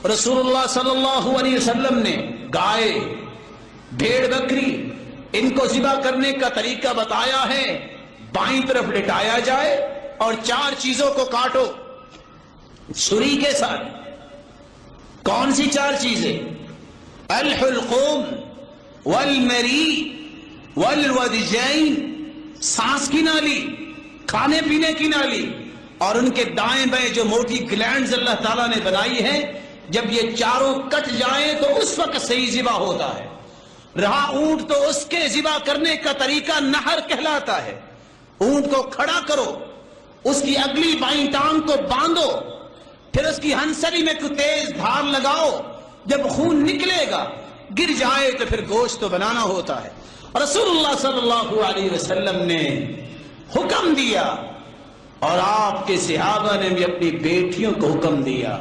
رسول اللہ صلی اللہ علیہ وسلم نے گائے، بھیڑ، بکری ان کو ذبح کرنے کا طریقہ بتایا ہے۔ بائیں طرف لٹایا جائے اور 4 چیزوں کو کاٹو چھری کے ساتھ۔ کون سی 4 چیزیں؟ الحلقوم والمری والودجین، سانس کی نالی، کھانے پینے کی نالی، اور ان کے دائیں بائیں جو موٹی گلینڈز اللہ تعالیٰ نے بنائی ہیں، جب یہ چاروں کٹ جائیں تو اس وقت صحیح ذبح ہوتا ہے۔ رہا اونٹ تو اس کے ذبح کرنے کا طریقہ نہر کہلاتا ہے۔ اونٹ کو کھڑا کرو، اس کی اگلی بائیں ٹانگ کو باندھو، پھر اس کی ہنسلی میں کوئی تیز دھار لگاؤ، جب خون نکلے گا گر جائے تو پھر گوشت تو بنانا ہوتا ہے۔ رسول اللہ صلی اللہ علیہ وسلم نے حکم دیا اور آپ کے صحابہ نے بھی اپنی بیٹیوں کو حکم دیا۔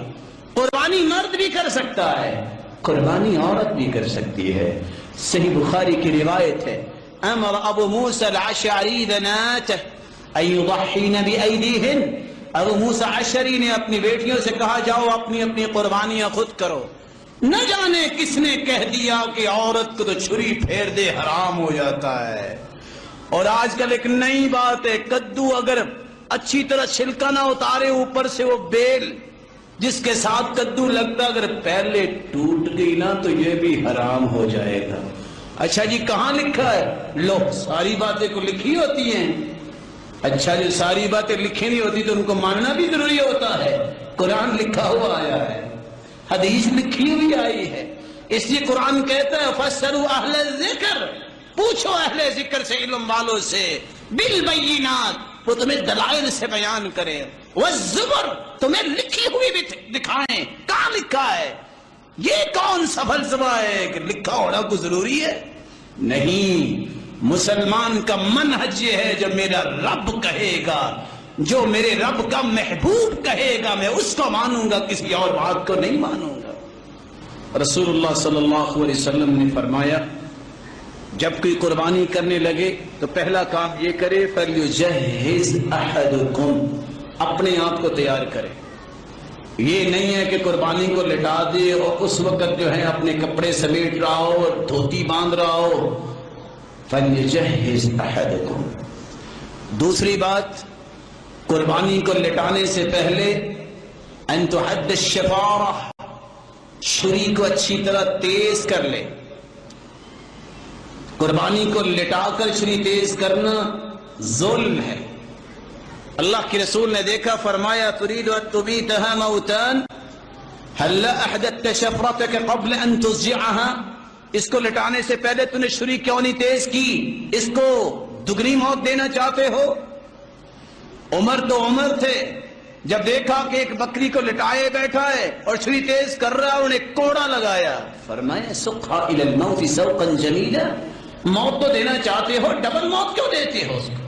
قربانی مرد بھی کر سکتا ہے، قربانی عورت بھی کر سکتی ہے۔ صحیح بخاری کی روایت ہے، امر ابو موسیٰ العشعری بناته ان یضحین بایدیہن، ابو موسیٰ عشعری نے اپنی بیٹیوں سے کہا جاؤ اپنی اپنی قربانیاں خود کرو۔ نہ جانے کس نے کہہ دیا کہ عورت کو تو چھری پھیر دے حرام ہو جاتا ہے۔ اور آج کل ایک نئی بات ہے، کدو اگر اچھی طرح چھلکا نہ اتارے اوپر سے وہ بیل جس کے ساتھ کدو لگتا اگر پہلے ٹوٹ گئی نا تو یہ بھی حرام ہو جائے گا۔ اچھا جی کہاں لکھا ہے؟ لو ساری باتیں کو لکھی ہوتی ہیں۔ اچھا جی ساری باتیں لکھی نہیں ہوتی تو ان کو ماننا بھی ضروری ہوتا ہے۔ قرآن لکھا ہوا آیا ہے، حدیث لکھی ہوئی آئی ہے، اس لیے قرآن کہتا ہے فَاسْأَلُوا أَهْلَ الذِّكْرِ، پوچھو اہل ذکر سے، علم والوں سے، بالبینات، وہ تمہیں دلائل سے بیان کرے، والزبر، تمہیں لکھی ہوئی بھی دکھائیں۔ کہاں لکھا ہے؟ یہ کون سا فلسفہ ہے کہ لکھا ہونا کو ضروری ہے؟ نہیں، مسلمان کا منہج یہ ہے جو میرا رب کہے گا، جو میرے رب کا محبوب کہے گا میں اس کو مانوں گا، کسی اور بات کو نہیں مانوں گا۔ رسول اللہ صلی اللہ علیہ وسلم نے فرمایا جب کوئی قربانی کرنے لگے تو پہلا کام یہ کرے فَلْيُجَهِّزْ أَحَدُكُمْ، اپنے آپ کو تیار کرے۔ یہ نہیں ہے کہ قربانی کو لٹا دے اور اس وقت جو ہے اپنے کپڑے سمیٹ رہا ہو اور دھوتی باندھ رہا ہو۔ فَلْيُجَهِّزْ أَحَدُكُمْ۔ دوسری بات، قربانی کو لٹانے سے پہلے ان تحد الشفارہ، چھری کو اچھی طرح تیز کر لے۔ قربانی کو لٹا کر چھری تیز کرنا ظلم ہے۔ اللہ کے رسول نے دیکھا، فرمایا تريد ان تبيتها موتان هل احدثت شفرتك قبل ان تضجعها، اس کو لٹانے سے پہلے تو نے چھری کیوں نہیں تیز کی؟ اس کو دگنی موت دینا چاہتے ہو؟ عمر تو عمر تھے، جب دیکھا کہ ایک بکری کو لٹائے بیٹھا ہے اور چھری تیز کر رہا ہے، انہیں کوڑا لگایا، فرمایا سقها الى الموت سوقا جمیلا، موت تو دینا چاہتے ہو، ڈبل موت کیوں دیتے ہو؟ اس کو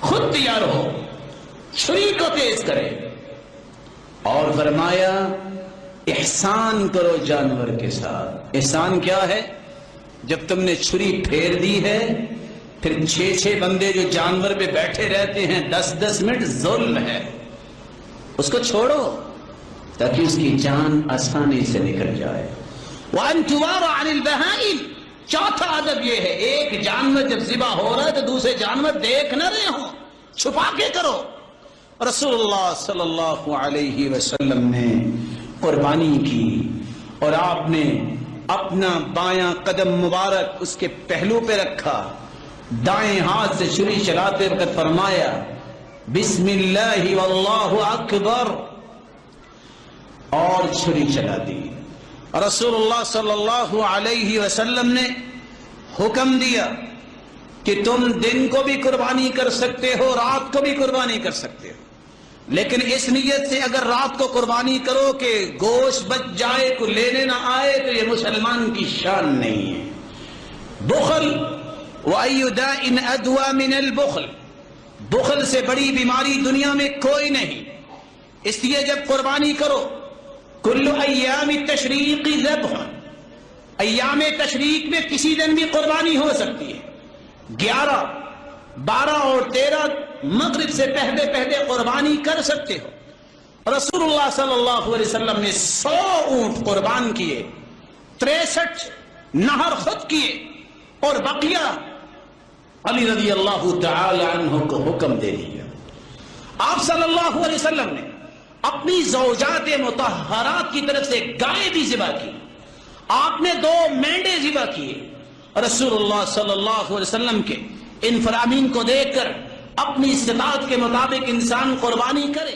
خود تیار ہو، چھری کو تیز کرے۔ اور فرمایا احسان کرو جانور کے ساتھ۔ احسان کیا ہے؟ جب تم نے چھری پھیر دی ہے پھر 6 بندے جو جانور پہ بیٹھے رہتے ہیں 10 منٹ، ظلم ہے، اس کو چھوڑو تاکہ اس کی جان آسانی سے نکل جائے۔ وَأَن تُوَارَ عَنِ الْبَهَائِمِ، چوتھا ادب یہ ہے ایک جانور جب ذبح ہو رہا ہے تو دوسرے جانور دیکھ نہ رہے ہوں، چھپا کے کرو۔ رسول اللہ صلی اللہ علیہ وسلم نے قربانی کی اور آپ نے اپنا بایاں قدم مبارک اس کے پہلو پہ رکھا، دائیں ہاتھ سے چھری چلاتے وقت فرمایا بسم اللہ واللہ اکبر، اور چھری چلا دی۔ رسول اللہ صلی اللہ علیہ وسلم نے حکم دیا کہ تم دن کو بھی قربانی کر سکتے ہو، رات کو بھی قربانی کر سکتے ہو، لیکن اس نیت سے اگر رات کو قربانی کرو کہ گوشت بچ جائے، کو لینے نہ آئے، تو یہ مسلمان کی شان نہیں ہے۔ بخل وَأَيُّ دَاءٍ أَدْوَى مِنَ الْبُخْلِ، بخل سے بڑی بیماری دنیا میں کوئی نہیں۔ اس لیے جب قربانی کرو، کل ایام التشریق ذبح، ایام تشریق میں کسی دن بھی قربانی ہو سکتی ہے۔ 11، 12 اور 13 مغرب سے پہلے قربانی کر سکتے ہو۔ رسول اللہ صلی اللہ علیہ وسلم نے 100 اونٹ قربان کیے، 63 نہر خود کیے، اور بقیہ علی رضی اللہ تعالی عنہ کو حکم دے دیا۔ آپ صلی اللہ علیہ وسلم نے اپنی زوجات مطہرات کی طرف سے گائے بھی ذبح کی، آپ نے 2 مینڈے ذبح کیے۔ رسول اللہ صلی اللہ علیہ وسلم کے ان فرامین کو دیکھ کر اپنی استطاعت کے مطابق انسان قربانی کرے۔